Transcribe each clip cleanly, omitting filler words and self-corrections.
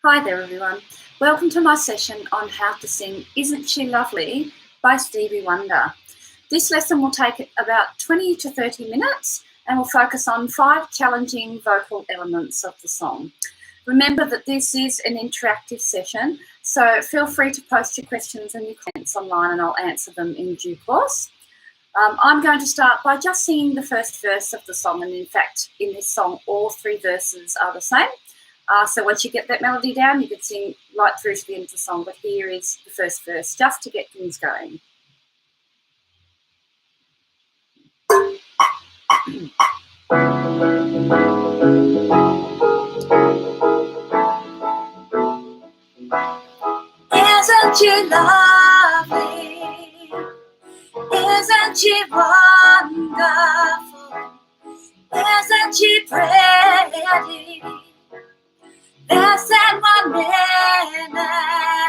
Hi there everyone. Welcome to my session on how to sing Isn't She Lovely by Stevie Wonder. This lesson will take about 20 to 30 minutes and will focus on 5 challenging vocal elements of the song. Remember that this is an interactive session, so feel free to post your questions and your comments online and I'll answer them in due course. I'm going to start by just singing the first verse of the song, and in fact in this song all 3 verses are the same. So once you get that melody down, you can sing right through to the end of the song. But here is the first verse, just to get things going. Isn't she lovely? Isn't she wonderful? Isn't she pretty? Less than 1 minute,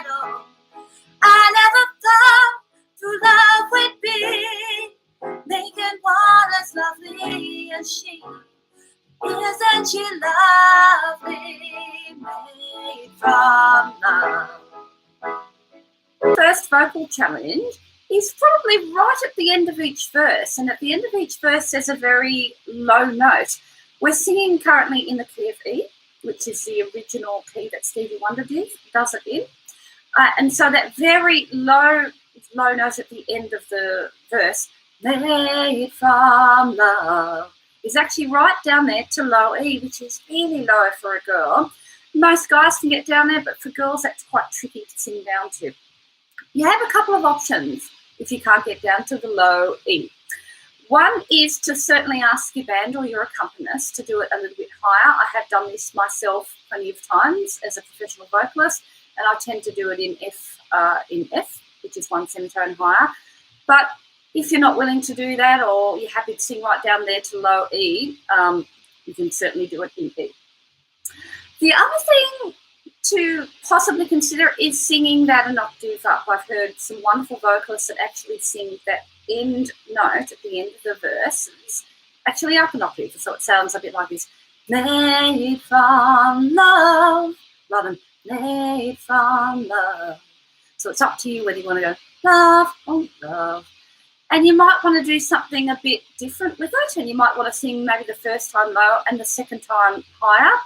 oh, I never thought true love would be making one as lovely as she. Isn't she lovely, made from love? First vocal challenge is probably right at the end of each verse, and at the end of each verse there's a very low note. We're singing currently in the key of E, which is the original key that Stevie Wonder does it in. And so that very low note at the end of the verse, made from love, is actually right down there to low E, which is really low for a girl. Most guys can get down there, but for girls that's quite tricky to sing down to. You have a couple of options if you can't get down to the low E. One is to certainly ask your band or your accompanist to do it a little bit higher. I have done this myself plenty of times as a professional vocalist, and I tend to do it in F, which is 1 semitone higher. But if you're not willing to do that, or you're happy to sing right down there to low E, you can certainly do it in E. The other thing to possibly consider is singing that an octave up. I've heard some wonderful vocalists that actually sing that end note at the end of the verses actually up an octave, so it sounds a bit like this: made from love, rather than made from love. So it's up to you whether you want to go love, oh love. And you might want to do something a bit different with it, and you might want to sing maybe the first time low and the second time higher.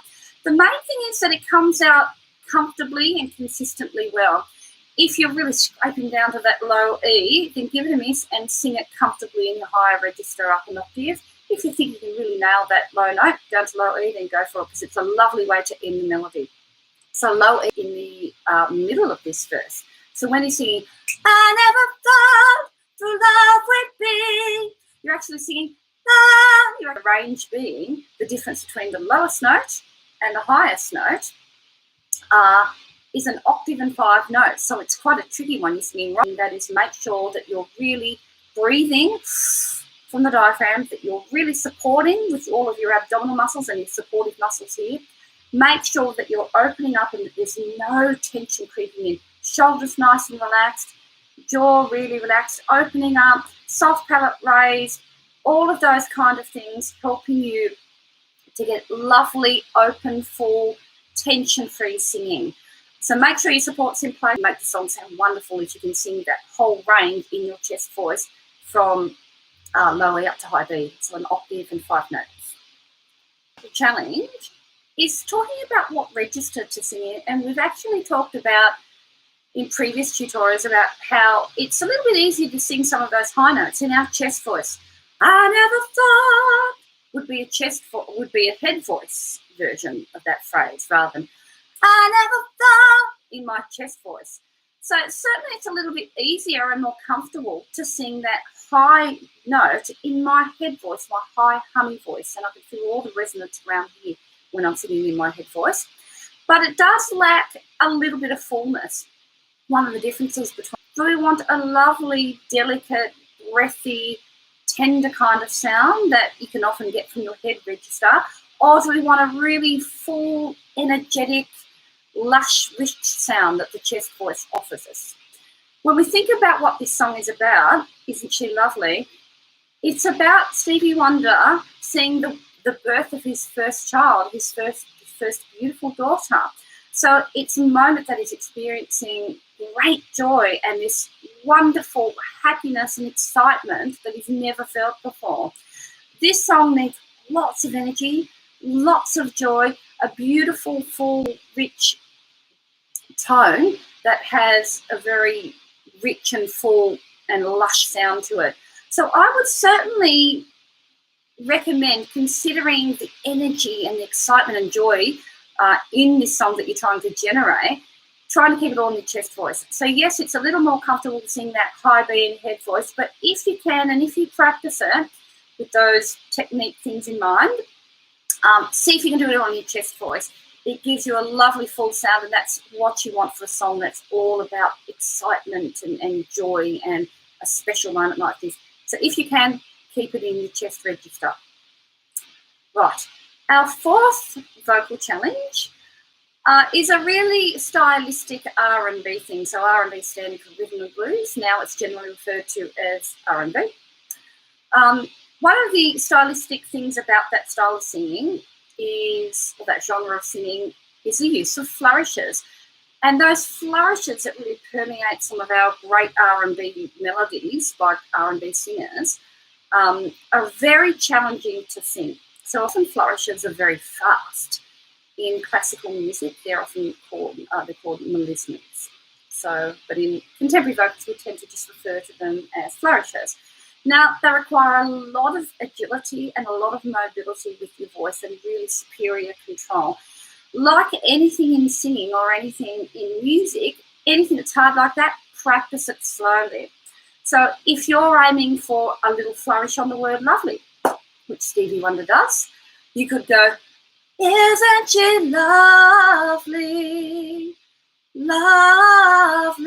The main thing is that it comes out comfortably and consistently well. If you're really scraping down to that low E, then give it a miss and sing it comfortably in your higher register up an octave. If you think you can really nail that low note down to low E, then go for it, because it's a lovely way to end the melody. So low E in the middle of this verse. So when you're singing, I never thought true love would be, you're actually singing, your range being the difference between the lowest note and the highest note is an octave and 5 notes. So it's quite a tricky one you're singing wrong. That is, make sure that you're really breathing from the diaphragm, that you're really supporting with all of your abdominal muscles and your supportive muscles here. Make sure that you're opening up and that there's no tension creeping in. Shoulders nice and relaxed, jaw really relaxed, opening up, soft palate raised, all of those kind of things helping you to get lovely, open, full, tension-free singing. So make sure your support's in place. Make the song sound wonderful if you can sing that whole range in your chest voice from low E up to high B, so an octave and 5 notes. The challenge is talking about what register to sing in, and we've actually talked about in previous tutorials about how it's a little bit easier to sing some of those high notes in our chest voice. I never thought would be a head voice version of that phrase rather than I never thought in my chest voice. So certainly it's a little bit easier and more comfortable to sing that high note in my head voice, my high hummy voice, and I can feel all the resonance around here when I'm singing in my head voice. But it does lack a little bit of fullness. One of the differences between, do we want a lovely, delicate, breathy, tender kind of sound that you can often get from your head register, or do we want a really full, energetic, lush, rich sound that the chest voice offers us? When we think about what this song is about, Isn't She Lovely? It's about Stevie Wonder seeing the birth of his first child, his first beautiful daughter. So it's a moment that is experiencing great joy and this wonderful happiness and excitement that he's never felt before. This song needs lots of energy, lots of joy, a beautiful, full, rich tone that has a very rich and full and lush sound to it. So I would certainly recommend considering the energy and the excitement and joy in this song that you're trying to generate, trying to keep it all in your chest voice. So yes, it's a little more comfortable to sing that high B and head voice, but if you can and if you practice it with those technique things in mind, see if you can do it on your chest voice. It gives you a lovely full sound, and that's what you want for a song that's all about excitement and joy and a special moment like this. So if you can, keep it in your chest register. Right, our fourth vocal challenge is a really stylistic R&B thing. So R&B standing for rhythm and blues. Now it's generally referred to as R&B. One of the stylistic things about that style of singing is, or that genre of singing, is the use of flourishes. And those flourishes that really permeate some of our great R&B melodies by R&B singers are very challenging to sing. So often flourishes are very fast. In classical music, they're often called melismas. So, but in contemporary vocals, we tend to just refer to them as flourishes. Now, they require a lot of agility and a lot of mobility with your voice and really superior control. Like anything in singing or anything in music, anything that's hard like that, practice it slowly. So if you're aiming for a little flourish on the word lovely, which Stevie Wonder does, you could go, isn't she lovely, lovely.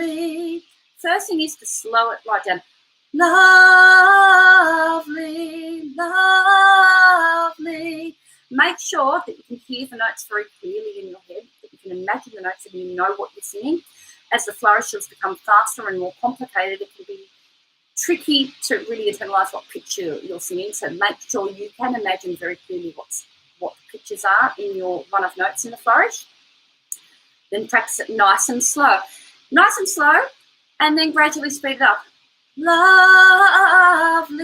First thing is to slow it right down. Lovely, lovely. Make sure that you can hear the notes very clearly in your head, that you can imagine the notes and you know what you're singing. As the flourishes become faster and more complicated, it can be tricky to really internalize what pitch you're singing. So make sure you can imagine very clearly what the pitches are in your run of notes in the flourish. Then practice it nice and slow. Nice and slow, and then gradually speed it up. Lovely,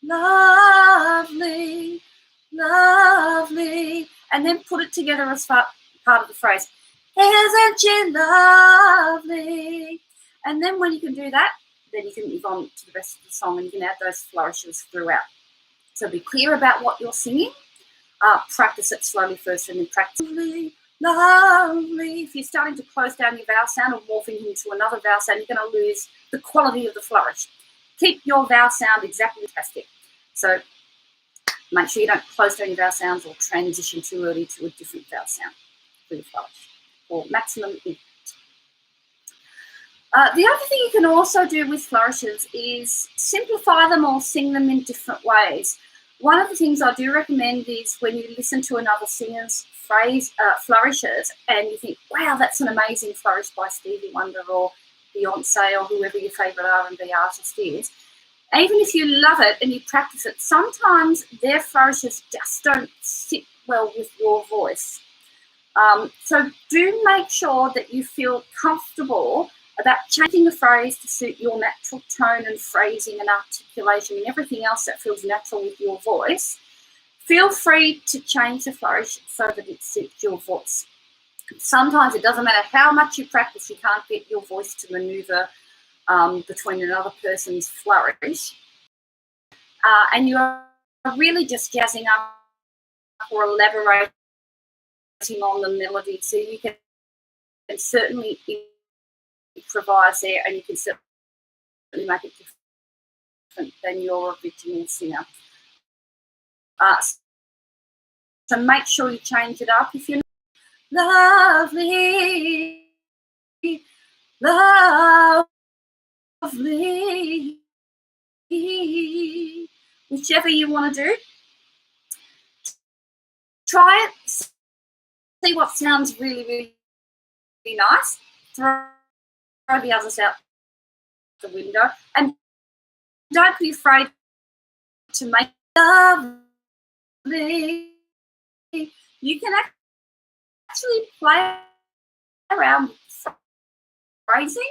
lovely, lovely. And then put it together as part of the phrase. Isn't she lovely? And then when you can do that, then you can move on to the rest of the song and you can add those flourishes throughout. So be clear about what you're singing. Practice it slowly first and then practice. Lovely, lovely. If you're starting to close down your vowel sound or morphing into another vowel sound, you're going to lose the quality of the flourish. Keep your vowel sound exactly fantastic. So make sure you don't close down your vowel sounds or transition too early to a different vowel sound for your flourish or maximum impact. The other thing you can also do with flourishes is simplify them or sing them in different ways. One of the things I do recommend is when you listen to another singer's flourishes and you think, wow, that's an amazing flourish by Stevie Wonder or Beyonce or whoever your favourite R&B artist is, even if you love it and you practice it, sometimes their flourishes just don't sit well with your voice. So do make sure that you feel comfortable about changing the phrase to suit your natural tone and phrasing and articulation and everything else that feels natural with your voice. Feel free to change the flourish so that it suits your voice. Sometimes it doesn't matter how much you practice, you can't get your voice to maneuver between another person's flourish. And you're really just jazzing up or elaborating on the melody. So you can certainly improvise there and you can certainly make it different than your original singer. So make sure you change it up if you're lovely, lovely, whichever you want to do. Try it, see what sounds really, really, really nice. Throw the others out the window and don't be afraid to make lovely. You can actually play around with phrasing.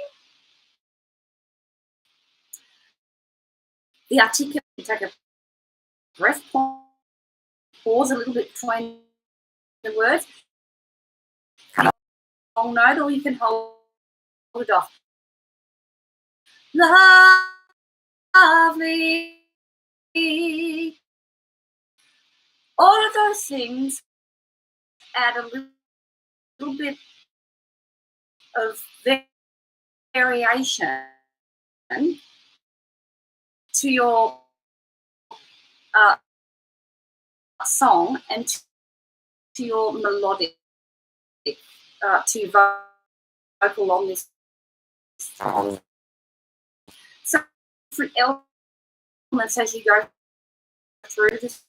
The articulate, take a breath, pause a little bit between the words, cut a long note, or you can hold it off. Lovely. All of those things add a little bit of variation to your song and to your melodic, to your vocal on this song. So different elements as you go through this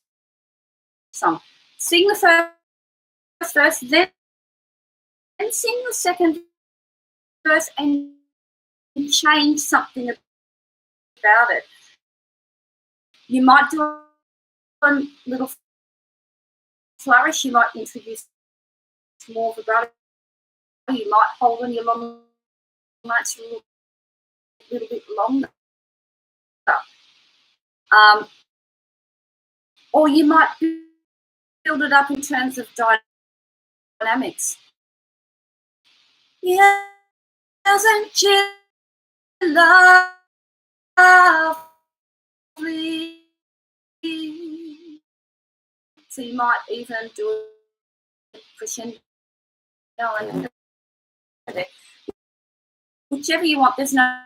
song. Sing the first verse, then sing the second verse and change something about it. You might do a little flourish, you might introduce more vibrato, you might hold on your long notes a little bit longer. Or you might build it up in terms of dynamics. Yeah, isn't she lovely? So you might even do a crescendo and whichever you want. There's no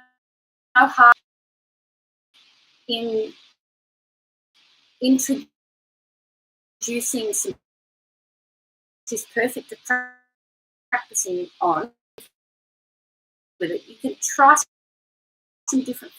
harm in introducing some is perfect to practicing on with it. You can try some different